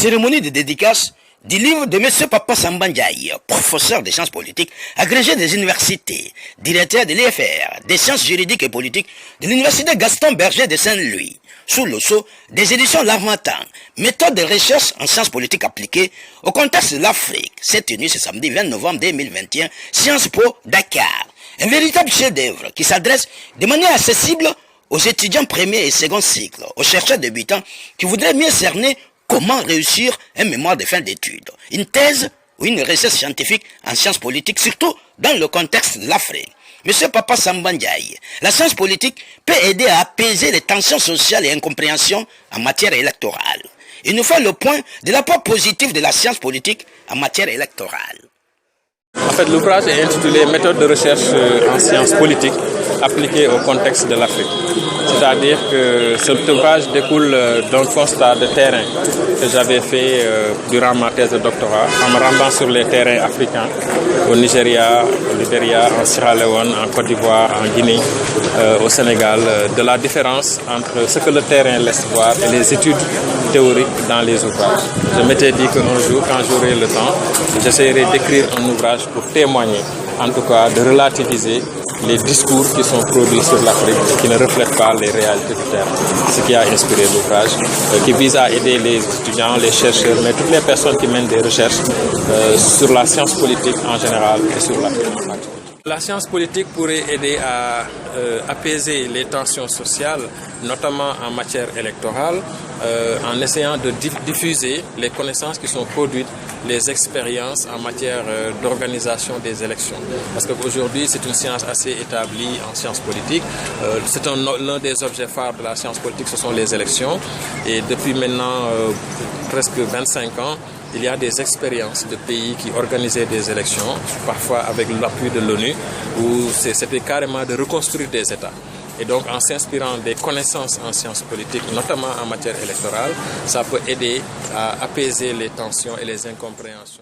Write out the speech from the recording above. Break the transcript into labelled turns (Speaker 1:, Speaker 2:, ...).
Speaker 1: cérémonie de dédicace du livre de M. Papa Samba Ndiaye, professeur des sciences politiques, agrégé des universités, directeur de l'IFR, des sciences juridiques et politiques de l'université Gaston Berger de Saint-Louis, sous le sceau des éditions L'Harmattan, méthode de recherche en sciences politiques appliquées au contexte de l'Afrique. C'est tenu ce samedi 20 novembre 2021, Sciences Po Dakar. Un véritable chef-d'œuvre qui s'adresse de manière accessible aux étudiants premier et second cycle, aux chercheurs débutants qui voudraient mieux cerner comment réussir un mémoire de fin d'études, une thèse ou une recherche scientifique en sciences politiques, surtout dans le contexte de l'Afrique. Monsieur Papa Samba Ndiaye, la science politique peut aider à apaiser les tensions sociales et incompréhensions en matière électorale. Il nous fait le point de l'apport positif de la science politique en matière électorale.
Speaker 2: En fait, l'ouvrage est intitulé « Méthode de recherche en sciences politiques appliquées au contexte de l'Afrique ». C'est-à-dire que cet ouvrage découle d'un constat de terrain que j'avais fait durant ma thèse de doctorat en me rendant sur les terrains africains, au Nigeria, au Libéria, en Sierra Leone, en Côte d'Ivoire, en Guinée, au Sénégal, de la différence entre ce que le terrain laisse voir et les études théoriques dans les ouvrages. Je m'étais dit qu'un jour, quand j'aurai le temps, j'essaierai d'écrire un ouvrage pour témoigner, en tout cas de relativiser les discours qui sont produits sur l'Afrique et qui ne reflètent pas les réalités du terrain. Ce qui a inspiré l'ouvrage, qui vise à aider les étudiants, les chercheurs, mais toutes les personnes qui mènent des recherches sur la science politique en général et sur l'Afrique. La science politique pourrait aider à apaiser les tensions sociales, notamment en matière électorale, en essayant de diffuser les connaissances qui sont produites, les expériences en matière d'organisation des élections. Parce qu'aujourd'hui, c'est une science assez établie en sciences politiques. C'est l'un des objets phares de la science politique, ce sont les élections. Et depuis maintenant presque 25 ans, il y a des expériences de pays qui organisaient des élections, parfois avec l'appui de l'ONU, où c'était carrément de reconstruire des États. Et donc, en s'inspirant des connaissances en sciences politiques, notamment en matière électorale, ça peut aider à apaiser les tensions et les incompréhensions.